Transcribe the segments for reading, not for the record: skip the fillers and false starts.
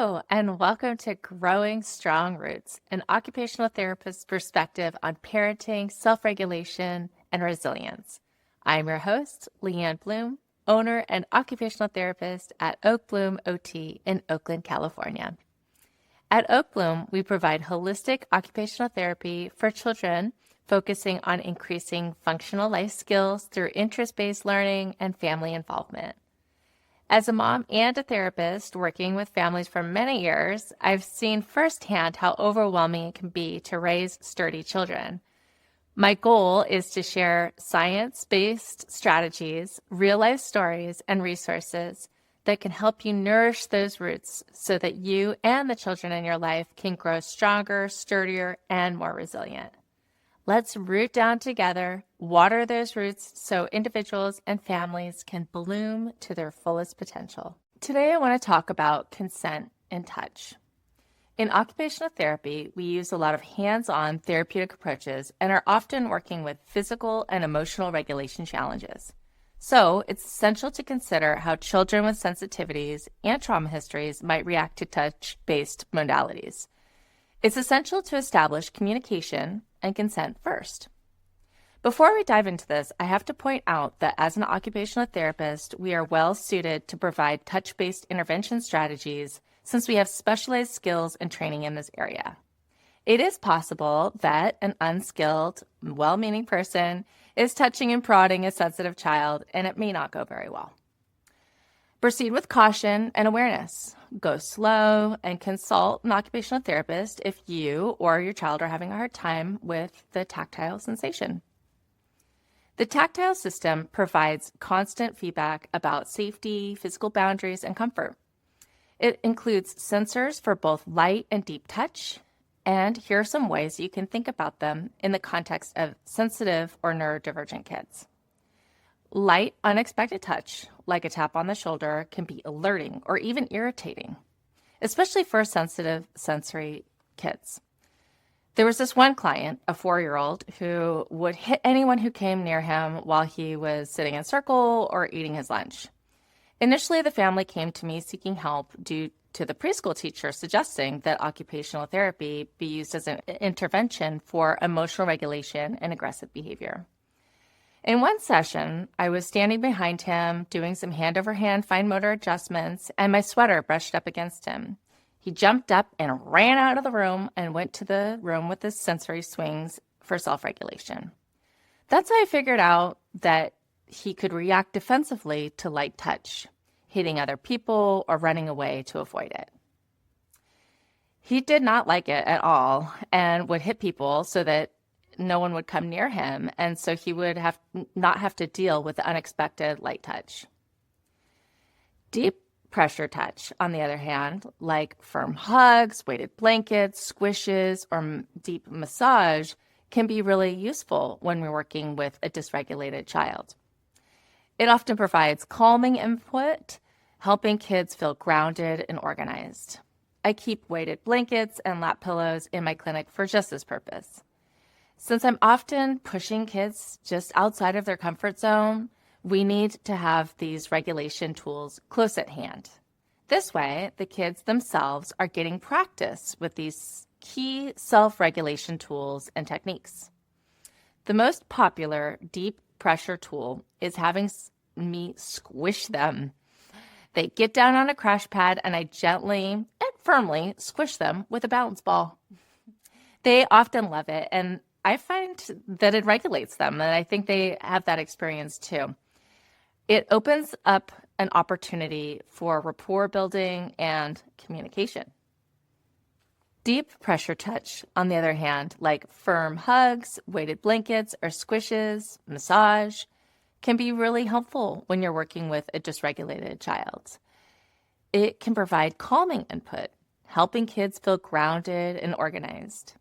Hello, and welcome to Growing Strong Roots, an occupational therapist's perspective on parenting, self-regulation, and resilience. I'm your host, Leanne Bloom, owner and occupational therapist at Oak Bloom OT in Oakland, California. At Oak Bloom, we provide holistic occupational therapy for children, focusing on increasing functional life skills through interest-based learning and family involvement. As a mom and a therapist working with families for many years, I've seen firsthand how overwhelming it can be to raise sturdy children. My goal is to share science-based strategies, real-life stories, and resources that can help you nourish those roots so that you and the children in your life can grow stronger, sturdier, and more resilient. Let's root down together, water those roots so individuals and families can bloom to their fullest potential. Today, I want to talk about consent and touch. In occupational therapy, we use a lot of hands-on therapeutic approaches and are often working with physical and emotional regulation challenges. So, it's essential to consider how children with sensitivities and trauma histories might react to touch-based modalities. It's essential to establish communication and consent first. Before we dive into this, I have to point out that as an occupational therapist, we are well suited to provide touch-based intervention strategies since we have specialized skills and training in this area. It is possible that an unskilled, well-meaning person is touching and prodding a sensitive child, and it may not go very well. Proceed with caution and awareness. Go slow and consult an occupational therapist if you or your child are having a hard time with the tactile sensation. The tactile system provides constant feedback about safety, physical boundaries, and comfort. It includes sensors for both light and deep touch, and here are some ways you can think about them in the context of sensitive or neurodivergent kids. Light, unexpected touch, like a tap on the shoulder, can be alerting or even irritating, especially for sensitive sensory kids. There was this one client, a 4-year-old, who would hit anyone who came near him while he was sitting in a circle or eating his lunch. Initially, the family came to me seeking help due to the preschool teacher suggesting that occupational therapy be used as an intervention for emotional regulation and aggressive behavior. In one session, I was standing behind him, doing some hand-over-hand fine motor adjustments, and my sweater brushed up against him. He jumped up and ran out of the room and went to the room with his sensory swings for self-regulation. That's how I figured out that he could react defensively to light touch, hitting other people or running away to avoid it. He did not like it at all and would hit people so that no one would come near him, and so he would not have to deal with the unexpected light touch. Deep pressure touch, on the other hand, like firm hugs, weighted blankets, squishes, or deep massage, can be really useful when we're working with a dysregulated child. It often provides calming input, helping kids feel grounded and organized. I keep weighted blankets and lap pillows in my clinic for just this purpose. Since I'm often pushing kids just outside of their comfort zone, we need to have these regulation tools close at hand. This way, the kids themselves are getting practice with these key self-regulation tools and techniques. The most popular deep pressure tool is having me squish them. They get down on a crash pad and I gently and firmly squish them with a balance ball. They often love it, and I find that it regulates them, and I think they have that experience too. It opens up an opportunity for rapport building and communication. Deep pressure touch, on the other hand, like firm hugs, weighted blankets, or squishes, massage, can be really helpful when you're working with a dysregulated child. It can provide calming input, helping kids feel grounded and organized.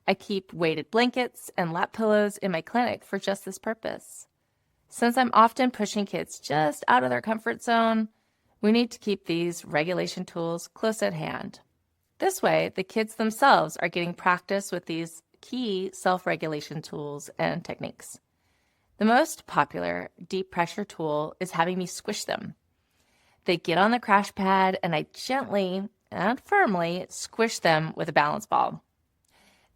I keep weighted blankets and lap pillows in my clinic for just this purpose. Since I'm often pushing kids just out of their comfort zone, we need to keep these regulation tools close at hand. This way, the kids themselves are getting practice with these key self-regulation tools and techniques. The most popular deep pressure tool is having me squish them. They get on the crash pad and I gently and firmly squish them with a balance ball.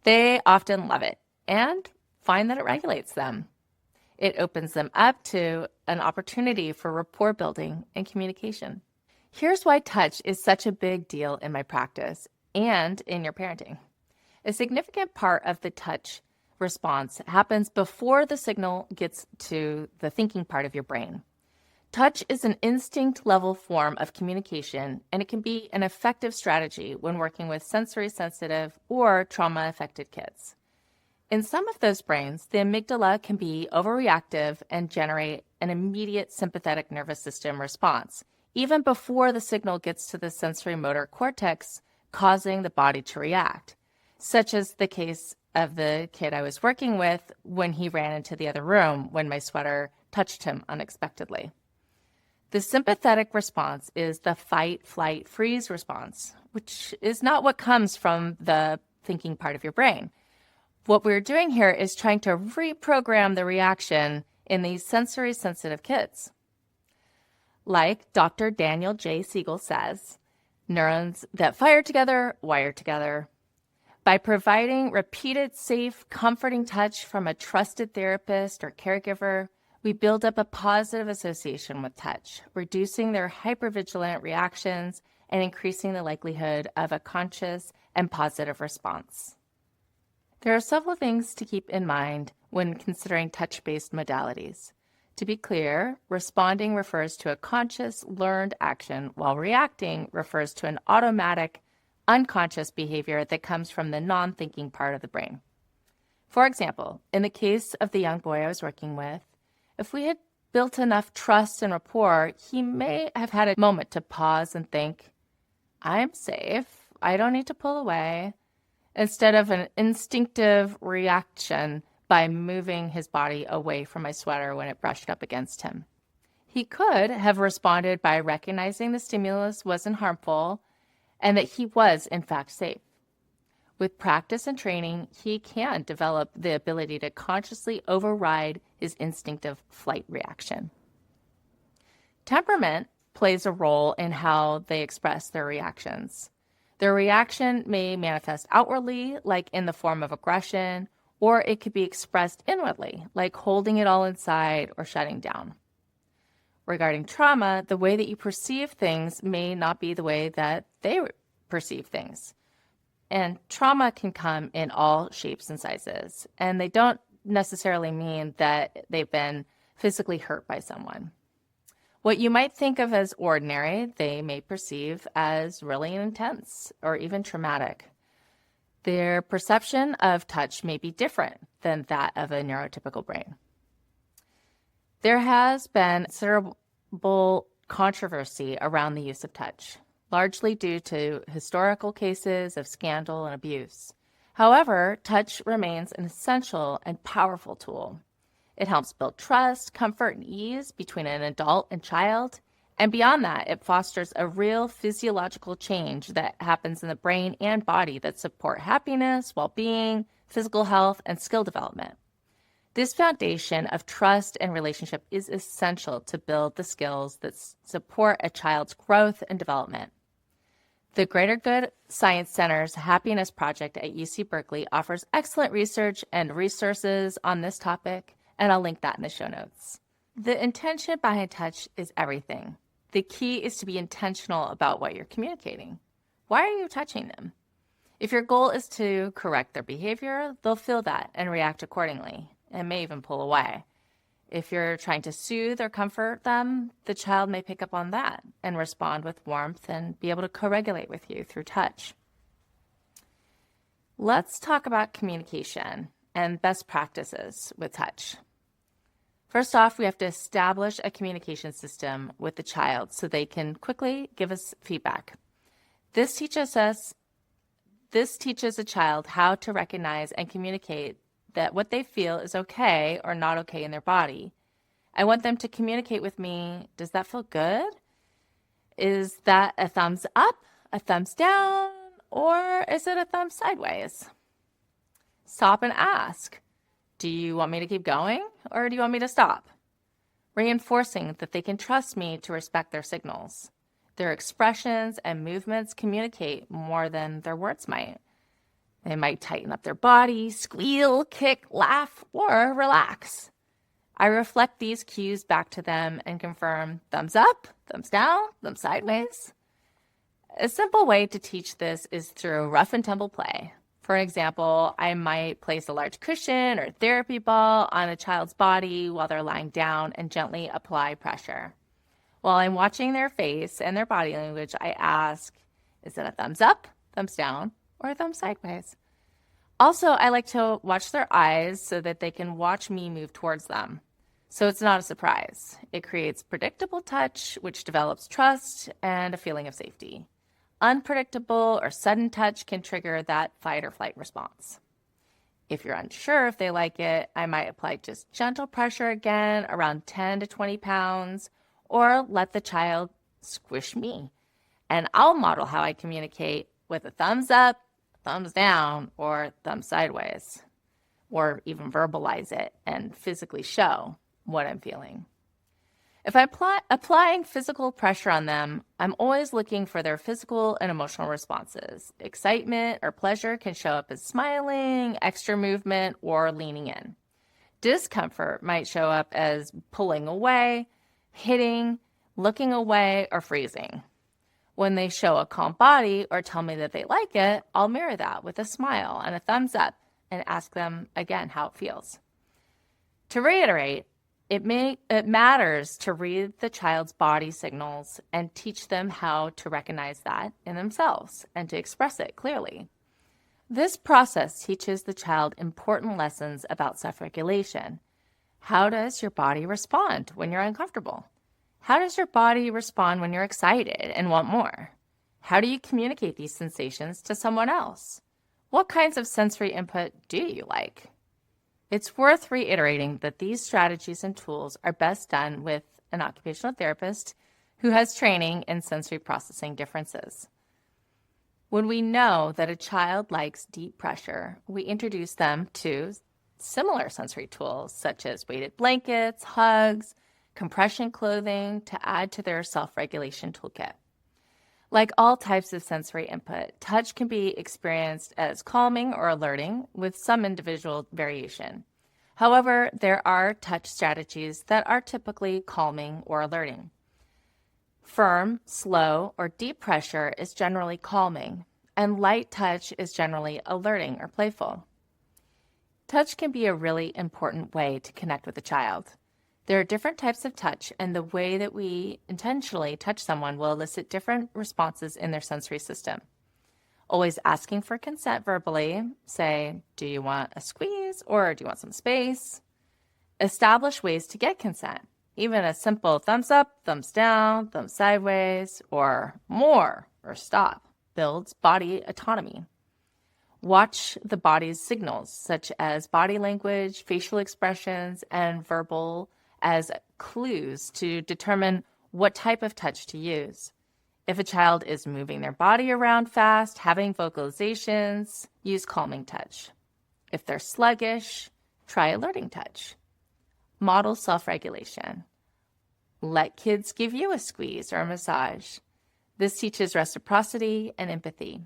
They often love it and find that it regulates them. It opens them up to an opportunity for rapport building and communication. Here's why touch is such a big deal in my practice and in your parenting. A significant part of the touch response happens before the signal gets to the thinking part of your brain. Touch is an instinct-level form of communication, and it can be an effective strategy when working with sensory-sensitive or trauma-affected kids. In some of those brains, the amygdala can be overreactive and generate an immediate sympathetic nervous system response, even before the signal gets to the sensory motor cortex, causing the body to react, such as the case of the kid I was working with when he ran into the other room when my sweater touched him unexpectedly. The sympathetic response is the fight, flight, freeze response, which is not what comes from the thinking part of your brain. What we're doing here is trying to reprogram the reaction in these sensory sensitive kids. Like Dr. Daniel J. Siegel says, neurons that fire together, wire together. By providing repeated, safe, comforting touch from a trusted therapist or caregiver, we build up a positive association with touch, reducing their hypervigilant reactions and increasing the likelihood of a conscious and positive response. There are several things to keep in mind when considering touch-based modalities. To be clear, responding refers to a conscious, learned action, while reacting refers to an automatic, unconscious behavior that comes from the non-thinking part of the brain. For example, in the case of the young boy I was working with, if we had built enough trust and rapport, he may have had a moment to pause and think, I'm safe, I don't need to pull away, instead of an instinctive reaction by moving his body away from my sweater when it brushed up against him. He could have responded by recognizing the stimulus wasn't harmful and that he was, in fact, safe. With practice and training, he can develop the ability to consciously override his instinctive flight reaction. Temperament plays a role in how they express their reactions. Their reaction may manifest outwardly, like in the form of aggression, or it could be expressed inwardly, like holding it all inside or shutting down. Regarding trauma, the way that you perceive things may not be the way that they perceive things. And trauma can come in all shapes and sizes, and they don't necessarily mean that they've been physically hurt by someone. What you might think of as ordinary, they may perceive as really intense or even traumatic. Their perception of touch may be different than that of a neurotypical brain. There has been considerable controversy around the use of touch, largely due to historical cases of scandal and abuse. However, touch remains an essential and powerful tool. It helps build trust, comfort, and ease between an adult and child. And beyond that, it fosters a real physiological change that happens in the brain and body that support happiness, well-being, physical health, and skill development. This foundation of trust and relationship is essential to build the skills that support a child's growth and development. The Greater Good Science Center's Happiness Project at UC Berkeley offers excellent research and resources on this topic, and I'll link that in the show notes. The intention behind touch is everything. The key is to be intentional about what you're communicating. Why are you touching them? If your goal is to correct their behavior, they'll feel that and react accordingly, and may even pull away. If you're trying to soothe or comfort them, the child may pick up on that and respond with warmth and be able to co-regulate with you through touch. Let's talk about communication and best practices with touch. First off, we have to establish a communication system with the child so they can quickly give us feedback. This teaches a child how to recognize and communicate that what they feel is okay or not okay in their body. I want them to communicate with me, does that feel good? Is that a thumbs up, a thumbs down, or is it a thumbs sideways? Stop and ask. Do you want me to keep going or do you want me to stop? Reinforcing that they can trust me to respect their signals. Their expressions and movements communicate more than their words might. They might tighten up their body, squeal, kick, laugh, or relax. I reflect these cues back to them and confirm thumbs up, thumbs down, thumbs sideways. A simple way to teach this is through rough and tumble play. For example, I might place a large cushion or therapy ball on a child's body while they're lying down and gently apply pressure. While I'm watching their face and their body language, I ask, is it a thumbs up, thumbs down, or a thumb sideways? Also, I like to watch their eyes so that they can watch me move towards them. So it's not a surprise. It creates predictable touch, which develops trust and a feeling of safety. Unpredictable or sudden touch can trigger that fight or flight response. If you're unsure if they like it, I might apply just gentle pressure again, around 10 to 20 pounds, or let the child squish me. And I'll model how I communicate with a thumbs up, thumbs down, or thumb sideways, or even verbalize it and physically show what I'm feeling. If I'm applying physical pressure on them, I'm always looking for their physical and emotional responses. Excitement or pleasure can show up as smiling, extra movement, or leaning in. Discomfort might show up as pulling away, hitting, looking away, or freezing. When they show a calm body or tell me that they like it, I'll mirror that with a smile and a thumbs up and ask them again how it feels. To reiterate, it matters to read the child's body signals and teach them how to recognize that in themselves and to express it clearly. This process teaches the child important lessons about self-regulation. How does your body respond when you're uncomfortable? How does your body respond when you're excited and want more? How do you communicate these sensations to someone else? What kinds of sensory input do you like? It's worth reiterating that these strategies and tools are best done with an occupational therapist who has training in sensory processing differences. When we know that a child likes deep pressure, we introduce them to similar sensory tools such as weighted blankets, hugs, compression clothing to add to their self-regulation toolkit. Like all types of sensory input, touch can be experienced as calming or alerting with some individual variation. However, there are touch strategies that are typically calming or alerting. Firm, slow, or deep pressure is generally calming, and light touch is generally alerting or playful. Touch can be a really important way to connect with a child. There are different types of touch, and the way that we intentionally touch someone will elicit different responses in their sensory system. Always asking for consent verbally, say, do you want a squeeze or do you want some space? Establish ways to get consent. Even a simple thumbs up, thumbs down, thumbs sideways, or more, or stop, builds body autonomy. Watch the body's signals, such as body language, facial expressions, and verbal as clues to determine what type of touch to use. If a child is moving their body around fast, having vocalizations, use calming touch. If they're sluggish, try alerting touch. Model self-regulation. Let kids give you a squeeze or a massage. This teaches reciprocity and empathy.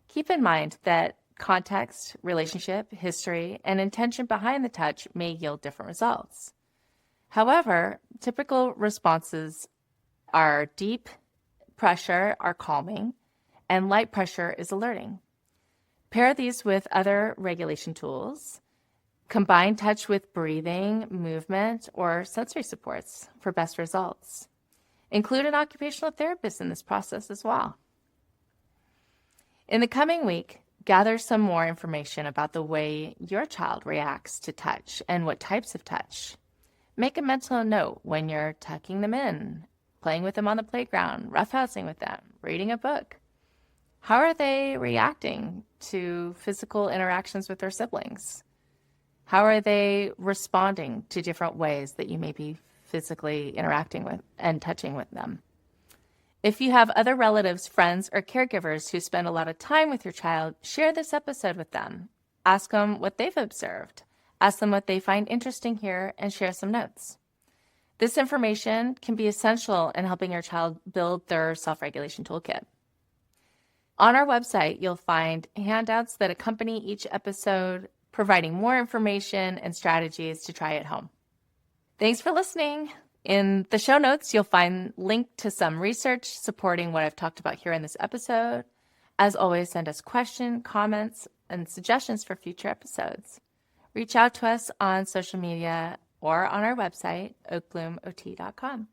Keep in mind that context, relationship, history, and intention behind the touch may yield different results. However, typical responses are deep pressure are calming, and light pressure is alerting. Pair these with other regulation tools. Combine touch with breathing, movement, or sensory supports for best results. Include an occupational therapist in this process as well. In the coming week, gather some more information about the way your child reacts to touch and what types of touch. Make a mental note when you're tucking them in, playing with them on the playground, roughhousing with them, reading a book. How are they reacting to physical interactions with their siblings? How are they responding to different ways that you may be physically interacting with and touching with them? If you have other relatives, friends, or caregivers who spend a lot of time with your child, share this episode with them. Ask them what they've observed. Ask them what they find interesting here and share some notes. This information can be essential in helping your child build their self-regulation toolkit. On our website, you'll find handouts that accompany each episode, providing more information and strategies to try at home. Thanks for listening. In the show notes, you'll find link to some research supporting what I've talked about here in this episode. As always, send us questions, comments, and suggestions for future episodes. Reach out to us on social media or on our website, oakbloomot.com.